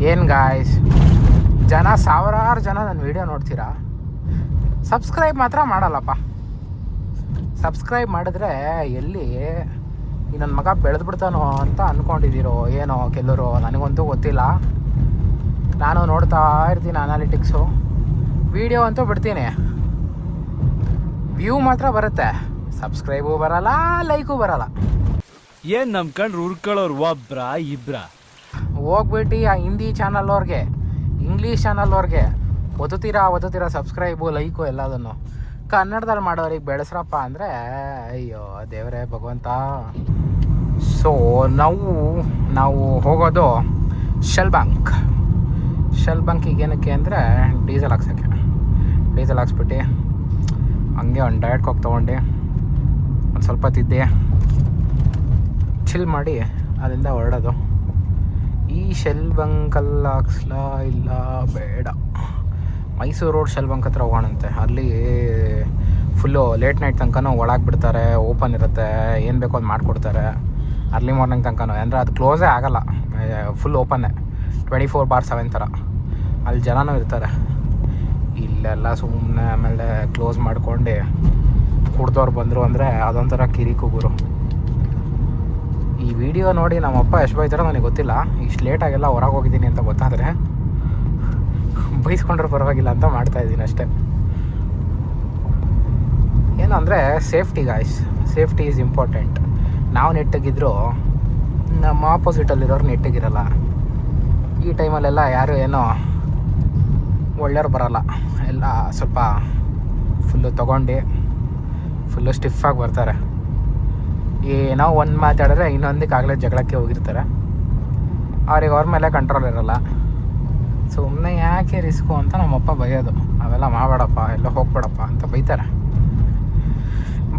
ಏನು ಗಾಯ್ಸ್, ಜನ ಸಾವಿರಾರು ಜನ ನನ್ನ ವೀಡಿಯೋ ನೋಡ್ತೀರಾ, ಸಬ್ಸ್ಕ್ರೈಬ್ ಮಾತ್ರ ಮಾಡಲ್ಲಪ್ಪ. ಸಬ್ಸ್ಕ್ರೈಬ್ ಮಾಡಿದ್ರೆ ಎಲ್ಲಿ ಈ ನನ್ನ ಮಗ ಬೆಳೆದ್ಬಿಡ್ತಾನೋ ಅಂತ ಅಂದ್ಕೊಂಡಿದ್ದೀರೋ ಏನೋ ಕೆಲವರು, ನನಗಂತೂ ಗೊತ್ತಿಲ್ಲ. ನಾನು ನೋಡ್ತಾ ಇರ್ತೀನಿ ಅನಾಲಿಟಿಕ್ಸು, ವೀಡಿಯೋ ಅಂತೂ ಬಿಡ್ತೀನಿ, ವ್ಯೂ ಮಾತ್ರ ಬರುತ್ತೆ, ಸಬ್ಸ್ಕ್ರೈಬು ಬರಲ್ಲ, ಲೈಕು ಬರಲ್ಲ. ಏನು ನಮ್ಮ ಕಂಡ್ರು ಹುರ್ಕೊಳ್ಳೋರು ಒಬ್ರ ಇಬ್ರ? ಹೋಗ್ಬಿಟ್ಟು ಆ ಹಿಂದಿ ಚಾನಲ್ ಅವ್ರಿಗೆ, ಇಂಗ್ಲೀಷ್ ಚಾನಲ್ ಅವ್ರಿಗೆ ಓದುತ್ತೀರಾ ಸಬ್ಸ್ಕ್ರೈಬು ಲೈಕು ಎಲ್ಲದನ್ನು. ಕನ್ನಡದಲ್ಲಿ ಮಾಡೋರಿಗೆ ಬೆಳೆಸ್ರಪ್ಪ ಅಂದರೆ ಅಯ್ಯೋ ದೇವರೇ ಭಗವಂತ. ಸೊ ನಾವು ಹೋಗೋದು ಶೆಲ್ ಬಂಕಿಗೆ. ಏನಕ್ಕೆ ಅಂದರೆ ಡೀಸೆಲ್ ಹಾಕ್ಸೋಕ್ಕೆ. ಡೀಸೆಲ್ ಹಾಕ್ಸ್ಬಿಟ್ಟು ಹಂಗೆ ಒಂದು ಡಯಟ್ ಕೋಕ್ ತೊಗೊಂಡು ಒಂದು ಸ್ವಲ್ಪ ತಿದ್ದೆ ಚಿಲ್ ಮಾಡಿ ಅಲ್ಲಿಂದ ಹೊರಡೋದು. ಈ ಶೆಲ್ ಬಂಕಲ್ಲಿ ಹಾಕ್ಸ್ಲಾ ಇಲ್ಲ ಬೇಡ, ಮೈಸೂರು ರೋಡ್ ಶೆಲ್ ಬಂಕ್ ಹತ್ರ ಹೋಗೋಣಂತೆ. ಅಲ್ಲಿ ಫುಲ್ಲು ಲೇಟ್ ನೈಟ್ ತನಕನೂ ಒಳಗೆ ಬಿಡ್ತಾರೆ, ಓಪನ್ ಇರುತ್ತೆ, ಏನು ಬೇಕೋ ಅದು ಮಾಡಿಕೊಡ್ತಾರೆ. ಅರ್ಲಿ ಮಾರ್ನಿಂಗ್ ತನಕನೂ, ಅಂದರೆ ಅದು ಕ್ಲೋಸೇ ಆಗೋಲ್ಲ, ಫುಲ್ ಓಪನ್ನೇ 24/7 ಥರ. ಅಲ್ಲಿ ಜನನೂ ಇರ್ತಾರೆ. ಇಲ್ಲೆಲ್ಲ ಸುಮ್ಮನೆ ಆಮೇಲೆ ಕ್ಲೋಸ್ ಮಾಡ್ಕೊಂಡು ಕುಡ್ದವ್ರು ಬಂದರು ಅಂದರೆ ಅದೊಂಥರ ಕಿರಿಕು ಗುರು. ಈ ವಿಡಿಯೋ ನೋಡಿ ನಮ್ಮಪ್ಪ ಎಷ್ಟು ಬೈತಾರೋ ನನಗೆ ಗೊತ್ತಿಲ್ಲ. ಇಷ್ಟು ಲೇಟಾಗೆಲ್ಲ ಹೊರಗೆ ಹೋಗಿದ್ದೀನಿ ಅಂತ ಗೊತ್ತಾದರೆ ಬೈಸ್ಕೊಂಡ್ರೆ ಪರವಾಗಿಲ್ಲ ಅಂತ ಮಾಡ್ತಾಯಿದ್ದೀನಿ ಅಷ್ಟೇ. ಏನು ಅಂದರೆ safety guys, safety is important. ನಾವು ನೆಟ್ಟಗಿದ್ರು ನಮ್ಮ ಆಪೋಸಿಟಲ್ಲಿರೋರು ನೆಟ್ಟಗಿರಲ್ಲ. ಈ ಟೈಮಲ್ಲೆಲ್ಲ ಯಾರು ಏನೋ ಒಳ್ಳೆಯವ್ರು ಬರೋಲ್ಲ, ಎಲ್ಲ ಸ್ವಲ್ಪ ಫುಲ್ಲು ತೊಗೊಂಡು ಫುಲ್ಲು ಸ್ಟಿಫಾಗಿ ಬರ್ತಾರೆ. ಏನೋ ಒಂದು ಮಾತಾಡಿದ್ರೆ ಇನ್ನೊಂದಕ್ಕೆ ಆಗಲೇ ಜಗಳಕ್ಕೆ ಹೋಗಿರ್ತಾರೆ. ಅವ್ರಿಗೆ ಅವ್ರ ಮೇಲೆ ಕಂಟ್ರೋಲ್ ಇರೋಲ್ಲ. ಸುಮ್ಮನೆ ಯಾಕೆ ರಿಸ್ಕು ಅಂತ ನಮ್ಮಪ್ಪ ಬೈಯೋದು, ಅವೆಲ್ಲ ಮಾಡಬೇಡಪ್ಪ, ಎಲ್ಲ ಹೋಗ್ಬೇಡಪ್ಪ ಅಂತ ಬೈತಾರೆ.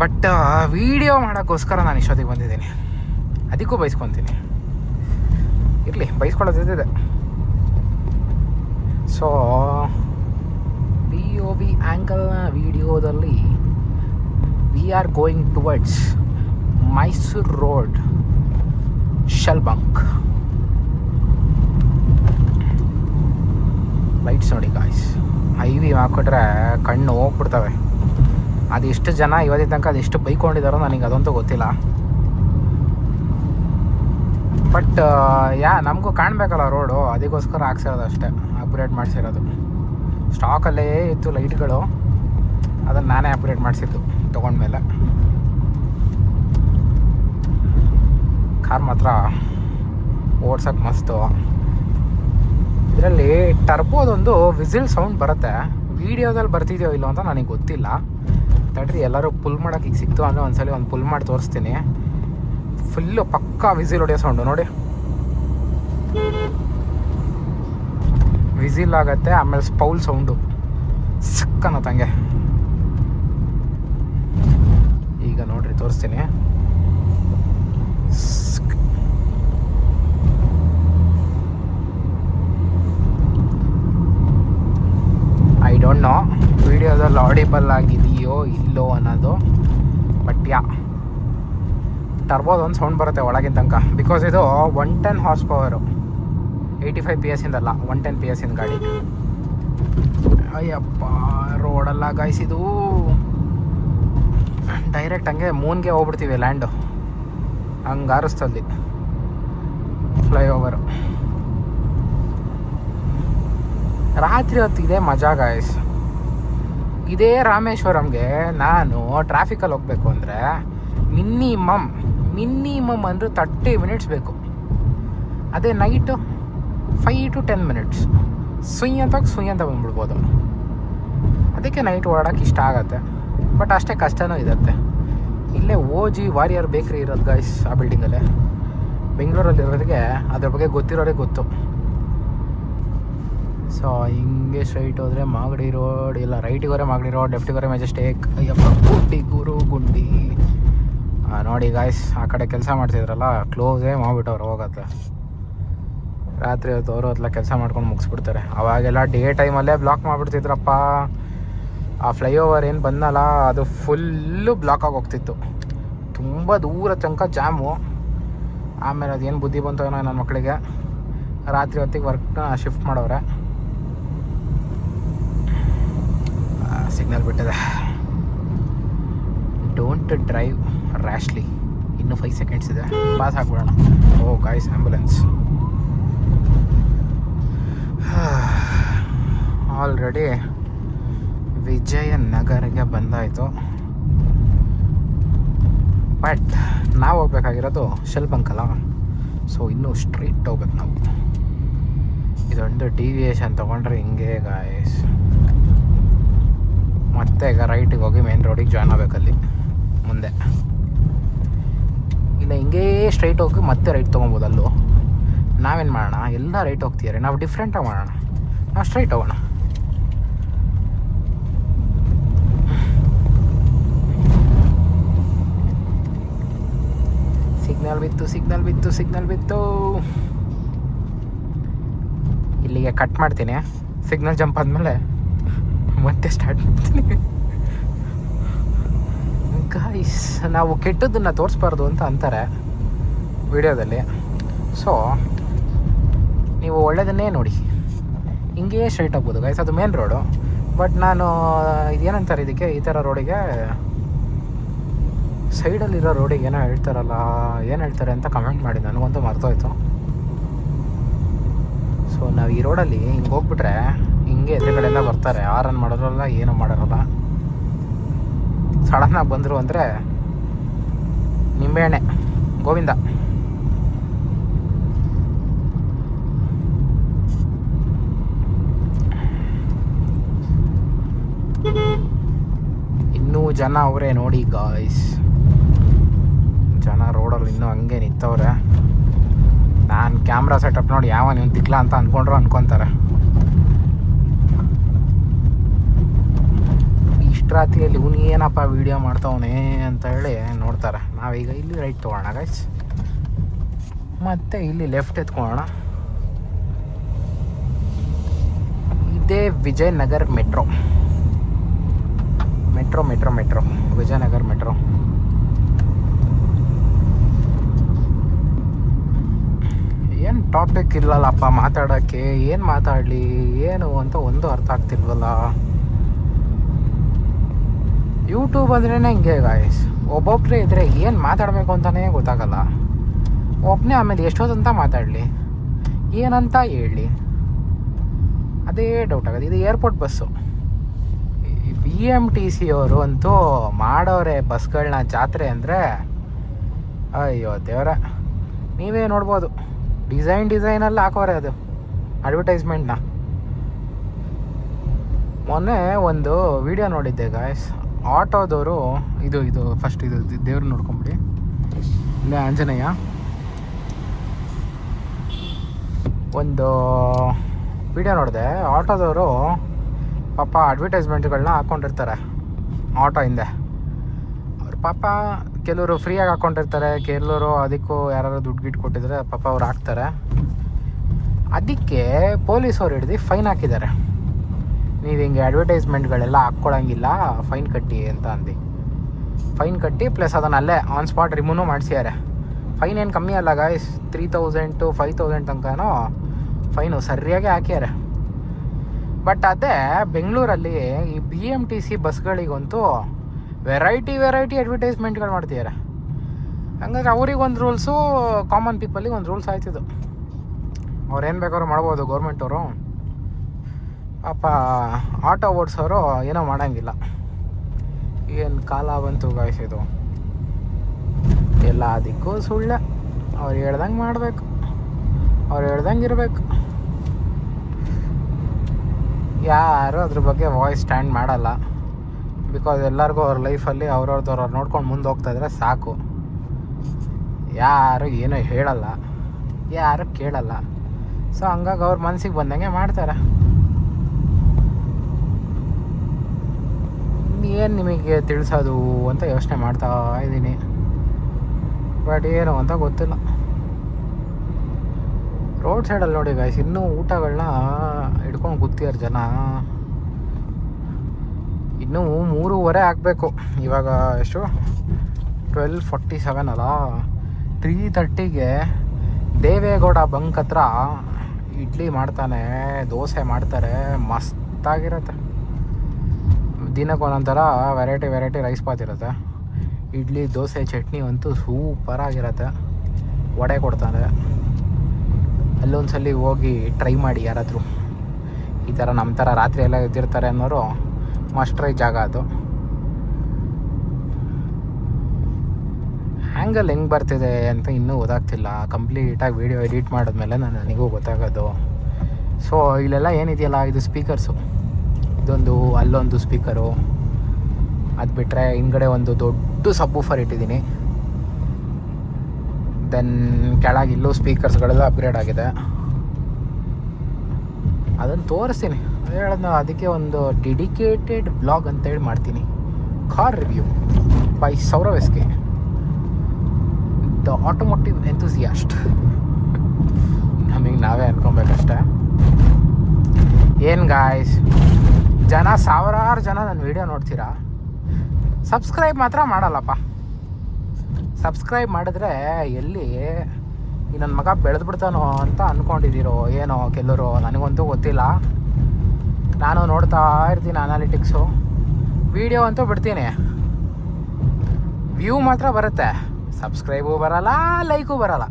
ಬಟ್ ವೀಡಿಯೋ ಮಾಡೋಕ್ಕೋಸ್ಕರ ನಾನು ಇಷ್ಟೊತ್ತಿಗೆ ಬಂದಿದ್ದೀನಿ, ಅದಕ್ಕೂ ಬೈಸ್ಕೊತೀನಿ. ಇರಲಿ, ಬೈಸ್ಕೊಳ್ಳೋದಿದೆ. ಸೊ POV ಆ್ಯಂಗಲ್ನ ವೀಡಿಯೋದಲ್ಲಿ we are going towards Mysuru road shell bunk. Lights ನೋಡಿ ಗಾಯ್ಸ್, ಹೈವಿ ಹಾಕ್ಬಿಟ್ರೆ ಕಣ್ಣು ಹೋಗ್ಬಿಡ್ತವೆ. ಅದೆಷ್ಟು ಜನ ಇವತ್ತಿನ ತನಕ ಅದೆಷ್ಟು ಬೈಕೊಂಡಿದ್ದಾರೋ ನನಗೆ ಅದಂತೂ ಗೊತ್ತಿಲ್ಲ. ಬಟ್ ನಮಗೂ ಕಾಣಬೇಕಲ್ಲ ರೋಡು, ಅದಕ್ಕೋಸ್ಕರ ಹಾಕ್ಸಿರೋದು ಅಷ್ಟೇ, ಅಪ್ಗ್ರೇಡ್ ಮಾಡಿಸಿರೋದು. ಸ್ಟಾಕಲ್ಲೇ ಇತ್ತು ಲೈಟ್ಗಳು, ಅದನ್ನು ನಾನೇ ಅಪ್ಗ್ರೇಡ್ ಮಾಡಿಸಿದ್ದು ತೊಗೊಂಡ್ಮೇಲೆ. ಕಾರ್ ಮಾತ್ರ ಓಡ್ಸೋಕ್ಕೆ ಮಸ್ತು. ಇದರಲ್ಲಿ ಟರ್ಬೋದೊಂದು ವಿಸಿಲ್ ಸೌಂಡ್ ಬರುತ್ತೆ, ವೀಡಿಯೋದಲ್ಲಿ ಬರ್ತಿದೆಯೋ ಇಲ್ಲೋ ಅಂತ ನನಗೆ ಗೊತ್ತಿಲ್ಲ. ತಡ್ರಿ, ಎಲ್ಲರೂ ಪುಲ್ ಮಾಡೋಕ್ಕೆ ಈಗ ಸಿಕ್ತು ಅಂದರೆ ಒಂದ್ಸಲ ಒಂದು ಪುಲ್ ಮಾಡಿ ತೋರಿಸ್ತೀನಿ. ಫುಲ್ಲು ಪಕ್ಕಾ ವಿಸಿಲ್ ಹೊಡೆಯೋ ಸೌಂಡು ನೋಡಿ, ವಿಸಿಲ್ ಆಗುತ್ತೆ. ಆಮೇಲೆ ಸ್ಪೌಲ್ ಸೌಂಡು ಸಿಕ್ಕನ್ನತ್ತಂಗೆ. ಈಗ ನೋಡ್ರಿ ತೋರಿಸ್ತೀನಿ. ಐ ಡೋಂಟ್ ನೋ ವಿಡಿಯೋದಲ್ಲಿ ಆಡಿಬಲ್ ಆಗಿದೆಯೋ ಇಲ್ಲೋ ಅನ್ನೋದು, ಬಟ್ ಟರ್ಬೋದೊಂದು ಸೌಂಡ್ ಬರುತ್ತೆ ಒಳಗಿನ ತನಕ. ಬಿಕಾಸ್ ಇದು 110 ಹಾರ್ಸ್ ಪವರು, 85 PS ಇಂದಲ್ಲ, 110 PS ಇಂದ ಗಾಡಿ. ಅಯ್ಯಪ್ಪ, ರೋಡಲ್ಲ ಗಾಯ್ಸಿದು, ಡೈರೆಕ್ಟ್ ಹಂಗೆ ಮೂನ್ಗೆ ಹೋಗ್ಬಿಡ್ತೀವಿ, ಲ್ಯಾಂಡು ಹಂಗೆ ಆರಿಸ್ತಲ್ಲಿ ಫ್ಲೈಓವರು. ರಾತ್ರಿ ಹೊತ್ತಿದೆ ಮಜಾ ಗಾಯ್ಸ್. ಇದೇ ರಾಮೇಶ್ವರಂಗೆ ನಾನು ಟ್ರಾಫಿಕಲ್ಲಿ ಹೋಗಬೇಕು ಅಂದರೆ ಮಿನಿಮಮ್ ಅಂದರೆ 30 ಮಿನಿಟ್ಸ್ ಬೇಕು. ಅದೇ ನೈಟು 5 to 10 ಮಿನಿಟ್ಸ್ ಸುಯ್ ಅಂತ ಬಂದ್ಬಿಡ್ಬೋದು. ಅದಕ್ಕೆ ನೈಟ್ ಓಡಾಡೋಕೆ ಇಷ್ಟ ಆಗುತ್ತೆ. ಬಟ್ ಅಷ್ಟೇ ಕಷ್ಟನೂ ಇರುತ್ತೆ. ಇಲ್ಲೇ OG ವಾರಿಯರ್ ಬೇಕ್ರಿ ಇರೋದು ಗಾಯ್ಸ್, ಆ ಬಿಲ್ಡಿಂಗಲ್ಲೇ. ಬೆಂಗಳೂರಲ್ಲಿರೋರಿಗೆ ಅದ್ರ ಬಗ್ಗೆ ಗೊತ್ತಿರೋರಿಗೆ ಗೊತ್ತು. ಸೊ ಹಿಂಗೆ ಸ್ಟ್ರೈಟ್ ಹೋದರೆ ಮಾಗಡಿ ರೋಡ್, ಇಲ್ಲ ರೈಟಿಗೆ ಹೋದ್ರೆ ಮಾಗಡಿ ರೋಡ್, ಲೆಫ್ಟಿಗೆ ಹೋದ್ರೆ ಮೆಜೆಸ್ಟಿಕ್. ಅಯ್ಯಪ್ಪ, ಗುಂಡಿ ನೋಡಿ ಗಾಯ್ಸ್, ಆ ಕಡೆ ಕೆಲಸ ಮಾಡ್ತಿದ್ರಲ್ಲ ಕ್ಲೋಸೇ ಮಾಡಿಬಿಟ್ಟವ್ರು ಹೋಗತ್ತೆ. ರಾತ್ರಿ ಹೊತ್ತು ಹೊತ್ಲ ಕೆಲಸ ಮಾಡ್ಕೊಂಡು ಮುಗಿಸ್ಬಿಡ್ತಾರೆ. ಅವಾಗೆಲ್ಲ ಡೇ ಟೈಮಲ್ಲೇ ಬ್ಲಾಕ್ ಮಾಡಿಬಿಡ್ತಿದ್ರಪ್ಪ. ಆ ಫ್ಲೈಓವರ್ ಏನು ಬಂದಲ್ಲ, ಅದು ಫುಲ್ಲು ಬ್ಲಾಕಾಗಿ ಹೋಗ್ತಿತ್ತು, ತುಂಬ ದೂರ ತನಕ ಜಾಮು. ಆಮೇಲೆ ಅದೇನು ಬುದ್ಧಿ ಬಂತು ಏನೋ ನನ್ನ ಮಕ್ಕಳಿಗೆ, ರಾತ್ರಿ ಹೊತ್ತಿಗೆ ವರ್ಕ್ನ ಶಿಫ್ಟ್ ಮಾಡೋರೆ. ಸಿಗ್ನಲ್ ಬಿಟ್ಟಿದೆ. Don't drive rashly. ಇನ್ನೂ 5 ಸೆಕೆಂಡ್ಸ್ ಇದೆ, ಪಾಸ್ ಆಗ್ಬಿಡೋಣ. ಓ ಗಾಯ್ಸ್, ಆ್ಯಂಬುಲೆನ್ಸ್ ಆಲ್ರೆಡಿ ವಿಜಯನಗರಿಗೆ ಬಂದಾಯಿತು. ಬಟ್ ನಾವು ಹೋಗ್ಬೇಕಾಗಿರೋದು ಶೆಲ್ಬಂಕಲ್ಲ, ಸೊ ಇನ್ನೂ ಸ್ಟ್ರೈಟ್ ಹೋಗ್ಬೇಕು ನಾವು. ಇದೊಂದು ಡಿವಿಯೇಷನ್ ತೊಗೊಂಡ್ರೆ ಹಿಂಗೆ ಗಾಯ್ಸ್. ಮತ್ತೆ ಈಗ ರೈಟಿಗೆ ಹೋಗಿ ಮೇನ್ ರೋಡಿಗೆ ಜಾಯ್ನ್ ಆಗಬೇಕಲ್ಲಿ ಮುಂದೆ. ಇಲ್ಲ ಹಿಂಗೇ ಸ್ಟ್ರೈಟ್ ಹೋಗಿ ಮತ್ತೆ ರೈಟ್ ತೊಗೊಬೋದು. ಅಲ್ಲೂ ನಾವೇನು ಮಾಡೋಣ, ಎಲ್ಲ ರೈಟ್ ಹೋಗ್ತೀಯಾರೆ, ನಾವು ಡಿಫ್ರೆಂಟಾಗಿ ಮಾಡೋಣ. ನಾವು ಸ್ಟ್ರೈಟ್ ಹೋಗೋಣ. ಸಿಗ್ನಲ್ ಬಿತ್ತು. ಇಲ್ಲಿಗೆ ಕಟ್ ಮಾಡ್ತೀನಿ. ಸಿಗ್ನಲ್ ಜಂಪ್ ಆದಮೇಲೆ ಮತ್ತೆ ಸ್ಟಾರ್ಟ್ ಮಾಡ್ತೀನಿ. ಗಾಯ್ಸ್, ನಾವು ಕೆಟ್ಟದ್ದನ್ನು ತೋರಿಸ್ಬಾರ್ದು ಅಂತ ಅಂತಾರೆ ವಿಡಿಯೋದಲ್ಲಿ. ಸೊ ನೀವು ಒಳ್ಳೆಯದನ್ನೇ ನೋಡಿ, ಹಿಂಗೇ ಸ್ಟ್ರೈಟ್ ಆಗ್ಬೋದು ಗಾಯ್ಸ್. ಅದು ಮೇನ್ ರೋಡು. ಬಟ್ ನಾನು ಇದೇನಂತಾರೆ ಇದಕ್ಕೆ, ಈ ಥರ ರೋಡಿಗೆ ಸೈಡಲ್ಲಿರೋ ರೋಡಿಗೆ ಏನೋ ಹೇಳ್ತಾರಲ್ಲ, ಏನು ಹೇಳ್ತಾರೆ ಅಂತ ಕಮೆಂಟ್ ಮಾಡಿ, ನನಗಂತೂ ಮರ್ತೋಯ್ತು. ಸೊ ನಾವು ಈ ರೋಡಲ್ಲಿ ಹಿಂಗೆ ಹೋಗ್ಬಿಟ್ರೆ ಹಿಂಗೆ ಎದುರುಗಡೆಲ್ಲ ಬರ್ತಾರೆ, ಆರನ್ ಮಾಡೋರಲ್ಲ, ಏನೂ ಮಾಡೋರಲ್ಲ. ಸಡನ್ನಾಗಿ ಬಂದರು ಅಂದರೆ ನಿಂಬೆಹಣ್ಣೆ ಗೋವಿಂದ. ಇನ್ನೂ ಜನ ಅವರೇ ನೋಡಿ ಗಾಯ್ಸ್. ಜನ ರೋಡಲ್ಲಿ ಇನ್ನೂ ಹಂಗೆ ನಿಂತವ್ರೆ. ನಾನು ಕ್ಯಾಮ್ರಾ ಸೆಟಪ್ ನೋಡಿ ಯಾವ ನೀವು ತಿಕ್ಲ ಅಂತ ಅಂದ್ಕೊಂಡ್ರು ಅನ್ಕೊತಾರೆ. ಇಷ್ಟು ರಾತ್ರಿಯಲ್ಲಿ ಇವನು ಏನಪ್ಪ ವೀಡಿಯೋ ಮಾಡ್ತಾವನೇ ಅಂತ ಹೇಳಿ ನೋಡ್ತಾರೆ. ನಾವೀಗ ಇಲ್ಲಿ ರೈಟ್ ತೊಗೊಳ್ಳೋಣ ಗೈಸ್, ಮತ್ತು ಇಲ್ಲಿ ಲೆಫ್ಟ್ ಎತ್ಕೊಳ್ಳೋಣ. ಇದೇ ವಿಜಯನಗರ್ ಮೆಟ್ರೋ. ವಿಜಯನಗರ್ ಮೆಟ್ರೋ. ಏನು ಟಾಪಿಕ್ ಇಲ್ಲಲ್ಲಪ್ಪ ಮಾತಾಡೋಕ್ಕೆ. ಏನು ಮಾತಾಡಲಿ ಏನು ಅಂತ ಒಂದು ಅರ್ಥ ಆಗ್ತಿಲ್ವಲ್ಲ. ಯೂಟ್ಯೂಬ್ ಅಂದ್ರೇ ಹಿಂಗೆ ಗಾಯ್ಸ್, ಒಬ್ಬೊಬ್ಬರೇ ಇದ್ದರೆ ಏನು ಮಾತಾಡಬೇಕು ಅಂತಲೇ ಗೊತ್ತಾಗಲ್ಲ. ಒಬ್ಬನೇ ಆಮೇಲೆ ಎಷ್ಟೊತ್ತಂತ ಮಾತಾಡಲಿ, ಏನಂತ ಹೇಳಲಿ, ಅದೇ ಡೌಟ್ ಆಗೋದು. ಇದು ಏರ್ಪೋರ್ಟ್ ಬಸ್ಸು. BMTC ಅವರು ಅಂತೂ ಮಾಡೋರೆ ಬಸ್ಗಳನ್ನ ಜಾತ್ರೆ ಅಂದರೆ. ಅಯ್ಯೋ ದೇವರ, ನೀವೇ ನೋಡ್ಬೋದು, ಡಿಸೈನಲ್ಲಿ ಹಾಕೋರೆ ಅದು ಅಡ್ವರ್ಟೈಸ್ಮೆಂಟ್ನ. ಮೊನ್ನೆ ಒಂದು ವಿಡಿಯೋ ನೋಡಿದ್ದೆ ಗಾಯ್ಸ್. ಆಟೋದವರು ಇದು ಫಸ್ಟ್ ಇದು ದೇವ್ರನ್ನ ನೋಡ್ಕೊಂಬಿಡಿ. ಇಲ್ಲೇ ಆಂಜನೇಯ. ಒಂದು ವಿಡಿಯೋ ನೋಡಿದೆ. ಆಟೋದವರು ಪಾಪ ಅಡ್ವರ್ಟೈಸ್ಮೆಂಟ್ಗಳನ್ನ ಹಾಕ್ಕೊಂಡಿರ್ತಾರೆ ಆಟೋ ಹಿಂದೆ. ಅವ್ರು ಪಾಪ ಕೆಲವರು ಫ್ರೀಯಾಗಿ ಹಾಕ್ಕೊಂಡಿರ್ತಾರೆ, ಕೆಲವರು ಅದಕ್ಕೂ ಯಾರು ದುಡ್ಡು ಗಿಟ್ಟು ಕೊಟ್ಟಿದ್ರೆ ಪಾಪ ಅವ್ರು ಹಾಕ್ತಾರೆ. ಅದಕ್ಕೆ ಪೊಲೀಸವ್ರು ಹಿಡ್ದು ಫೈನ್ ಹಾಕಿದ್ದಾರೆ. ನೀವು ಹಿಂಗೆ ಅಡ್ವರ್ಟೈಸ್ಮೆಂಟ್ಗಳೆಲ್ಲ ಹಾಕ್ಕೊಳಂಗಿಲ್ಲ, ಫೈನ್ ಕಟ್ಟಿ ಅಂತ ಅಂದು. ಫೈನ್ ಕಟ್ಟಿ ಪ್ಲಸ್ ಅದನ್ನು ಅಲ್ಲೇ ಆನ್ ಸ್ಪಾಟ್ ರಿಮೂವ್ ಮಾಡಿಸ್ಯಾರೆ. ಫೈನ್ ಏನು ಕಮ್ಮಿ ಅಲ್ಲ ಗಾಯ್ಸ್, 3000 to 5000 ತನಕನೋ ಫೈನು ಸರಿಯಾಗಿ ಹಾಕ್ಯಾರೆ. ಬಟ್ ಅದೇ ಬೆಂಗಳೂರಲ್ಲಿ ಈ BMTC ಬಸ್ಗಳಿಗಂತೂ ವೆರೈಟಿ ಅಡ್ವರ್ಟೈಸ್ಮೆಂಟ್ಗಳು ಮಾಡ್ತಿದ್ದಾರೆ. ಹಂಗಾದ್ರೆ ಅವ್ರಿಗೊಂದು ರೂಲ್ಸು, ಕಾಮನ್ ಪೀಪಲಿಗೆ ಒಂದು ರೂಲ್ಸ್ ಆಯ್ತಿದ್ದು. ಅವ್ರೇನು ಬೇಕಾದ್ರೂ ಮಾಡ್ಬೋದು ಗೌರ್ಮೆಂಟವರು. ಪಾಪ ಆಟೋ ಓಡಿಸೋರು ಏನೋ ಮಾಡೋಂಗಿಲ್ಲ. ಏನು ಕಾಲ ಬಂತು ಗಾಯ್ಸಿದು. ಎಲ್ಲ ಅದಕ್ಕೂ ಸುಳ್ಳೆ. ಅವ್ರು ಹೇಳ್ದಂಗೆ ಮಾಡಬೇಕು, ಅವ್ರು ಹೇಳ್ದಂಗೆ ಇರಬೇಕು. ಯಾರು ಅದ್ರ ಬಗ್ಗೆ ವಾಯ್ಸ್ ಸ್ಟ್ಯಾಂಡ್ ಮಾಡಲ್ಲ. ಬಿಕಾಸ್ ಎಲ್ಲರಿಗೂ ಅವ್ರ ಲೈಫಲ್ಲಿ ಅವ್ರವ್ರದ್ದು ನೋಡ್ಕೊಂಡು ಮುಂದೆ ಹೋಗ್ತಾಯಿದ್ರೆ ಸಾಕು. ಯಾರು ಏನೂ ಹೇಳಲ್ಲ, ಯಾರು ಕೇಳಲ್ಲ. ಸೊ ಹಂಗಾಗಿ ಅವ್ರ ಮನಸ್ಸಿಗೆ ಬಂದಂಗೆ ಮಾಡ್ತಾರೆ. ಏನು ನಿಮಗೆ ತಿಳಿಸೋದು ಅಂತ ಯೋಚನೆ ಮಾಡ್ತಾ ಇದ್ದೀನಿ. ಬಟ್ ಏನು ಅಂತ ಗೊತ್ತಿಲ್ಲ. ರೋಡ್ ಸೈಡಲ್ಲಿ ನೋಡಿ ಗಾಯ್ಸ್, ಇನ್ನೂ ಊಟಗಳನ್ನ ಹಿಡ್ಕೊಂಡು ಕೂತಿದ್ದಾರೆ ಜನ. ಇನ್ನೂ 3:30 ಆಗಬೇಕು. ಇವಾಗ ಎಷ್ಟು 12:47 ಅಲ್ಲ. 3:30ಗೆ ದೇವೇಗೌಡ ಬಂಕ್ ಹತ್ರ ಇಡ್ಲಿ ಮಾಡ್ತಾನೆ, ದೋಸೆ ಮಾಡ್ತಾರೆ, ಮಸ್ತಾಗಿರುತ್ತೆ. ದಿನಕ್ಕೆ ಒಂದೊಂಥರ ವೆರೈಟಿ ರೈಸ್ ಬಾತ್ ಇರುತ್ತೆ. ಇಡ್ಲಿ ದೋಸೆ ಚಟ್ನಿ ಅಂತೂ ಸೂಪರಾಗಿರುತ್ತೆ. ವಡೆ ಕೊಡ್ತಾರೆ. ಅಲ್ಲೊಂದ್ಸಲಿ ಹೋಗಿ ಟ್ರೈ ಮಾಡಿ ಯಾರಾದರೂ ಈ ಥರ ನಮ್ಮ ಥರ ರಾತ್ರಿ ಎಲ್ಲ ಎದ್ದಿರ್ತಾರೆ ಅನ್ನೋರು ಮಸ್ಟ್ ಟ್ರೈ ಜಾಗ ಅದು. ಆ್ಯಂಗಲ್ ಹೆಂಗೆ ಬರ್ತಿದೆ ಅಂತ ಇನ್ನೂ ಗೊತ್ತಾಗ್ತಿಲ್ಲ. ಕಂಪ್ಲೀಟಾಗಿ ವೀಡಿಯೋ ಎಡಿಟ್ ಮಾಡಿದ್ಮೇಲೆ ನನಗೂ ಗೊತ್ತಾಗೋದು. ಸೊ ಇಲ್ಲೆಲ್ಲ ಏನಿದೆಯಲ್ಲ ಇದು ಸ್ಪೀಕರ್ಸು, ಇದೊಂದು ಅಲ್ಲೊಂದು ಸ್ಪೀಕರು, ಅದು ಬಿಟ್ಟರೆ ಹಿಂದ್ಗಡೆ ಒಂದು ದೊಡ್ಡ ಸಬ್ವೂಫರ್ ಇಟ್ಟಿದ್ದೀನಿ. ದೆನ್ ಕೆಳಗೆ ಇಲ್ಲೂ ಸ್ಪೀಕರ್ಸ್ಗಳೆಲ್ಲ ಅಪ್ಗ್ರೇಡ್ ಆಗಿದೆ. ಅದನ್ನು ತೋರಿಸ್ತೀನಿ. ಅದೇ ಹೇಳೋದು, ಅದಕ್ಕೆ ಒಂದು ಡೆಡಿಕೇಟೆಡ್ ಬ್ಲಾಗ್ ಅಂತೇಳಿ ಮಾಡ್ತೀನಿ. Car review by Saurav S K, the automotive enthusiast. ನಮಗೆ ನಾವೇ ಅನ್ಕೊಬೇಕಷ್ಟೆ. ಏನು ಗಾಯ್ಸ್, ಸಾವಿರಾರು ಜನ ನನ್ನ ವೀಡಿಯೋ ನೋಡ್ತೀರಾ, ಸಬ್ಸ್ಕ್ರೈಬ್ ಮಾತ್ರ ಮಾಡಲ್ಲಪ್ಪ. ಸಬ್ಸ್ಕ್ರೈಬ್ ಮಾಡಿದ್ರೆ ಎಲ್ಲಿ ಈ ನನ್ನ ಮಗ ಬೆಳೆದ್ಬಿಡ್ತಾನೋ ಅಂತ ಅಂದ್ಕೊಂಡಿದ್ದೀರೋ ಏನೋ ಕೆಲವರು, ನನಗಂತೂ ಗೊತ್ತಿಲ್ಲ. ನಾನು ನೋಡ್ತಾ ಇರ್ತೀನಿ ಅನಾಲಿಟಿಕ್ಸು, ವೀಡಿಯೋ ಅಂತೂ ಬಿಡ್ತೀನಿ, ವ್ಯೂ ಮಾತ್ರ ಬರುತ್ತೆ, ಸಬ್ಸ್ಕ್ರೈಬು ಬರಲ್ಲ, ಲೈಕು ಬರಲ್ಲ.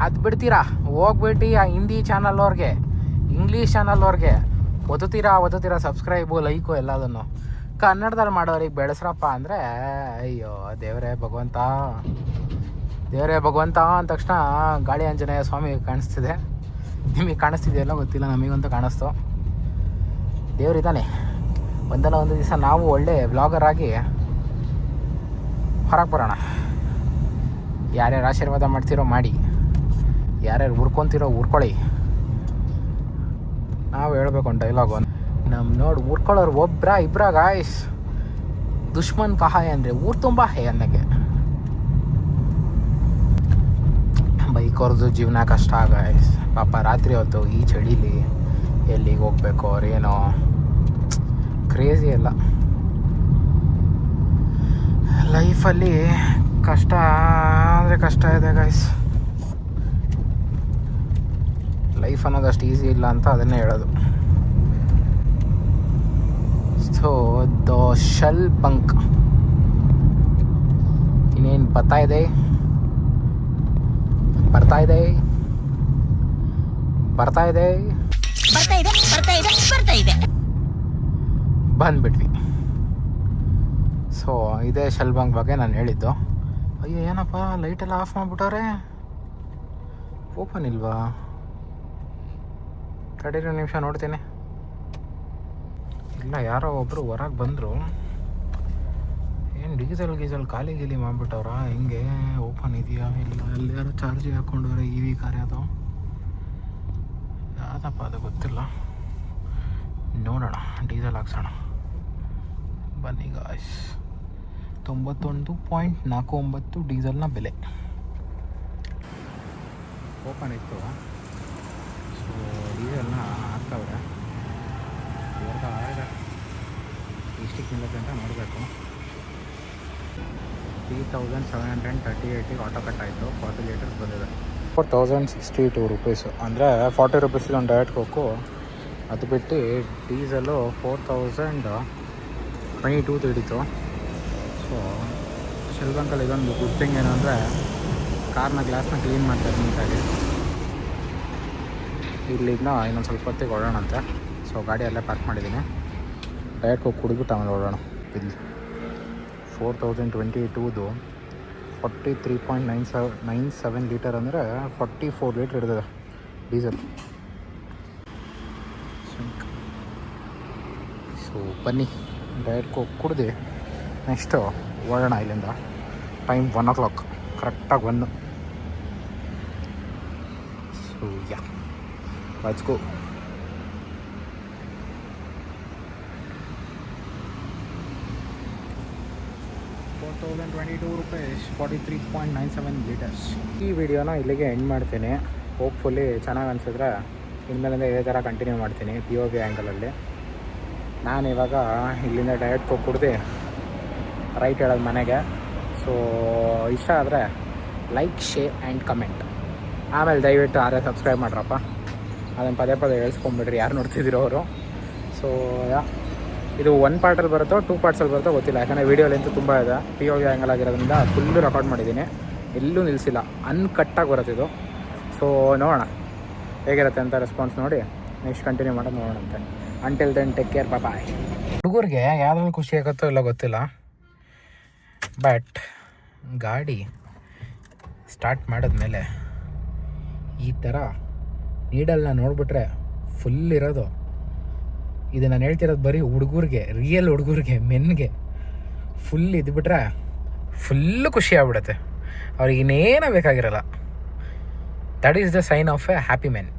ಅದು ಬಿಡ್ತೀರಾ, ಹೋಗ್ಬಿಟ್ಟು ಆ ಹಿಂದಿ ಚಾನಲ್ನವ್ರಿಗೆ, ಇಂಗ್ಲೀಷ್ ಚಾನಲ್ನವ್ರಿಗೆ ಒತ್ತುತ್ತೀರಾ ಸಬ್ಸ್ಕ್ರೈಬು ಲೈಕು ಎಲ್ಲದನ್ನು. ಕನ್ನಡದಲ್ಲಿ ಮಾಡೋರಿಗೆ ಬೆಳೆಸ್ರಪ್ಪ ಅಂದರೆ ಅಯ್ಯೋ ದೇವರೇ ಭಗವಂತ ಅಂದ ತಕ್ಷಣ ಗಾಳಿ ಆಂಜನೇಯ ಸ್ವಾಮಿ ಕಾಣಿಸ್ತಿದೆ. ನಿಮಗೆ ಕಾಣಿಸ್ತಿದೆಯಲ್ಲ ಗೊತ್ತಿಲ್ಲ, ನಮಗಂತೂ ಕಾಣಿಸ್ತು. ದೇವರಿದ್ದಾನೆ. ಒಂದಲ್ಲ ಒಂದು ದಿವಸ ನಾವು ಒಳ್ಳೆ ವ್ಲಾಗರ್ ಆಗಿ ಹೊರಗೆ ಬರೋಣ. ಯಾರ್ಯಾರು ಆಶೀರ್ವಾದ ಮಾಡ್ತಿರೋ ಮಾಡಿ, ಯಾರ್ಯಾರು ಉರ್ಕೊತಿರೋ ಉರ್ಕೊಳ್ಳಿ. ನಾವು ಹೇಳ್ಬೇಕು ಒಂದು ಡೈಲಾಗು, ನಮ್ಮ ನೋಡಿ ಉರ್ಕೊಳ್ಳೋರು ಒಬ್ಬರ ಇಬ್ಬರ ಗಾಯ್ಸ್, ದುಶ್ಮನ್ ಕಹಾಯ ಅಂದರೆ ಊರು ತುಂಬ ಹೇ ಅನ್ನಕ್ಕೆ. ಬೈಕವ್ರದ್ದು ಜೀವನ ಕಷ್ಟ ಗಾಯ್ಸ್. ಪಾಪ ರಾತ್ರಿ ಹೊತ್ತು ಈ ಚಳಿಲಿ ಎಲ್ಲಿಗೆ ಹೋಗ್ಬೇಕು ಅವ್ರೇನೋ ಕ್ರೇಜಿ ಎಲ್ಲ. ಲೈಫಲ್ಲಿ ಕಷ್ಟ ಅಂದರೆ ಕಷ್ಟ ಇದೆ ಗಾಯ್ಸ್. ಲೈಫ್ ಅನ್ನೋದಷ್ಟು ಈಸಿ ಇಲ್ಲ ಅಂತ ಅದನ್ನೇ ಹೇಳೋದು. ಸೊ ದ ಶೆಲ್ ಬಂಕ್ ಇನ್ನೇನು ಬರ್ತಾ ಇದೆ ಬಂದ್ಬಿಟ್ವಿ. ಸೊ ಇದೇ ಶೆಲ್ ಬಂಕ್ ಬಗ್ಗೆ ನಾನು ಹೇಳಿದ್ದು. ಅಯ್ಯೋ ಏನಪ್ಪ ಲೈಟೆಲ್ಲ ಆಫ್ ಮಾಡಿಬಿಟ್ಟವ್ರೆ, ಓಪನ್ ಇಲ್ವಾ? ತಡೀರಿ ನಿಮಿಷ ನೋಡ್ತೀನಿ. ಇಲ್ಲ, ಯಾರೋ ಒಬ್ಬರು ಹೊರಗೆ ಬಂದರು. ಏನು ಡೀಸೆಲ್ ಖಾಲಿ ಮಾಡಿಬಿಟ್ಟವ್ರ? ಹಿಂಗೆ ಓಪನ್ ಇದೆಯಾ ಇಲ್ಲ? ಅಲ್ಲಿ ಯಾರೋ ಚಾರ್ಜಿಗೆ ಹಾಕ್ಕೊಂಡವ್ರೆ. ಇ ವಿ ಕಾರ್ ಅದು ಯಾವುದಪ್ಪ ಅದು ಗೊತ್ತಿಲ್ಲ. ನೋಡೋಣ, ಡೀಸೆಲ್ ಹಾಕ್ಸೋಣ ಬನ್ನಿ ಗಾಯ್ಸ್. 91.49 ಡೀಸೆಲ್ನ ಬೆಲೆ. ಓಪನ್ ಇತ್ತು. ಸೊ ಡೀಸೆಲ್ನ ಹಾಕ್ತವ್ರೆ. ಇಷ್ಟಕ್ಕೆ ನಿಲ್ಲತ್ತೆ ಅಂತ ನೋಡಬೇಕು. 3738 ಆಟೋ ಕಟ್ ಆಯಿತು. 40 ಲೀಟರ್ಸ್ ಬಂದಿದೆ. 4062 ರುಪೀಸು ಅಂದರೆ 40 ರುಪೀಸಿಗೆ ಒಂದು ಡಯಟ್ ಕೋಕು. ಅದು ಬಿಟ್ಟು ಡೀಸೆಲು 4022 ತಿಳೀತು. ಸೊ ಶೆಲ್ ಬಂಕಲ್ಲಿ ಇದೊಂದು ಗುಡ್ ಥಿಂಗ್ ಏನು ಅಂದರೆ ಕಾರ್ನ ಗ್ಲಾಸ್ನ ಕ್ಲೀನ್ ಮಾಡ್ತಾರೆ ನೀಟಾಗಿ. ಇಲ್ಲಿಂದ ಇನ್ನೊಂದು ಸ್ವಲ್ಪ ಹೊತ್ತಿಗೆ ಓಡೋಣಂತೆ. ಸೊ ಗಾಡಿ ಅಲ್ಲೇ ಪಾರ್ಕ್ ಮಾಡಿದ್ದೀನಿ. ಡಯಟ್ ಕೋಕ್ ಕುಡಿದ್ಬಿಟ್ಟು ಆಮೇಲೆ ಓಡೋಣ. ಇಲ್ಲಿ 4022ದು 43.97 ಲೀಟರ್ ಅಂದರೆ 44 ಲೀಟ್ರ್ ಇರ್ತದೆ ಡೀಸೆಲ್. ಸೊ ಬನ್ನಿ ಡಯಟ್ ಕೋಕ್ ಕುಡ್ದು ನೆಕ್ಸ್ಟು ಓಡೋಣ ಇಲ್ಲಿಂದ. ಟೈಮ್ 1 o'clock ಕರೆಕ್ಟಾಗಿ 1. So yeah let's go. ₹42 43.97 litres. ಈ ವಿಡಿಯೋನ ಇಲ್ಲಿಗೆ ಎಂಡ್ ಮಾಡ್ತೀನಿ. ಹೋಪ್ಫುಲ್ಲಿ ಚೆನ್ನಾಗಿ ಅನಿಸಿದ್ರೆ ಇನ್ಮೇಲಿಂದ ಇದೇ ಥರ ಕಂಟಿನ್ಯೂ ಮಾಡ್ತೀನಿ POV ಆ್ಯಂಗಲಲ್ಲಿ. ನಾನು ಇವಾಗ ಇಲ್ಲಿಂದ ಡಯಟ್ ಕೋಕ್ ಕುಡ್ದು ರೈಟ್ ಹೇಳೋದು ಮನೆಗೆ. ಸೊ ಇಷ್ಟ ಆದರೆ ಲೈಕ್, ಶೇರ್ ಆ್ಯಂಡ್ ಕಮೆಂಟ್. ಆಮೇಲೆ ದಯವಿಟ್ಟು ಸಬ್ಸ್ಕ್ರೈಬ್ ಮಾಡ್ರಪ್ಪ. ಅದನ್ನು ಪದೇ ಪದೇ ಹೇಳ್ಸ್ಕೊಂಬಿಡ್ರಿ ಯಾರು ನೋಡ್ತಿದ್ದೀರೋ ಅವರು. ಸೊ ಇದು 1 ಪಾರ್ಟಲ್ಲಿ ಬರುತ್ತೋ 2 ಪಾರ್ಟ್ಸಲ್ಲಿ ಬರುತ್ತೋ ಗೊತ್ತಿಲ್ಲ, ಯಾಕಂದರೆ ವೀಡಿಯೋಲಿಂತೂ ತುಂಬ ಇದೆ. POV ಆ್ಯಂಗಲ್ ಆಗಿರೋದ್ರಿಂದ ಫುಲ್ಲು ರೆಕಾರ್ಡ್ ಮಾಡಿದ್ದೀನಿ, ಎಲ್ಲೂ ನಿಲ್ಲಿಸಿಲ್ಲ, ಅನ್ಕಟ್ಟಾಗಿ ಬರುತ್ತೆ ಇದು. ಸೊ ನೋಡೋಣ ಹೇಗಿರುತ್ತೆ ಅಂತ ರೆಸ್ಪಾನ್ಸ್ ನೋಡಿ ನೆಕ್ಸ್ಟ್ ಕಂಟಿನ್ಯೂ ಮಾಡೋದು ನೋಡೋಣಂತೆ. ಅಂಟಿಲ್ ದೆನ್ ಟೇಕ್ ಕೇರ್, ಬಾಯ್. ಹುಡುಗರಿಗೆ ಯಾವುದ್ರಲ್ಲಿ ಖುಷಿ ಆಗುತ್ತೋ ಇಲ್ಲ ಗೊತ್ತಿಲ್ಲ, ಬಟ್ ಗಾಡಿ ಸ್ಟಾರ್ಟ್ ಮಾಡಿದ್ಮೇಲೆ ಈ ಥರ ನೀಡಲ್ನ ನೋಡಿಬಿಟ್ರೆ ಫುಲ್ ಇರೋದು. ಇದು ನಾನು ಹೇಳ್ತಿರೋದು ಬರೀ ಹುಡುಗರಿಗೆ, ರಿಯಲ್ ಹುಡುಗರಿಗೆ, ಮೆನ್ಗೆ ಫುಲ್ ಇದ್ಬಿಟ್ರೆ ಫುಲ್ಲು ಖುಷಿ ಆಗ್ಬಿಡುತ್ತೆ. ಅವ್ರಿಗೆ ಇನ್ನೇನೂ ಬೇಕಾಗಿರಲ್ಲ. That is the sign of a happy men.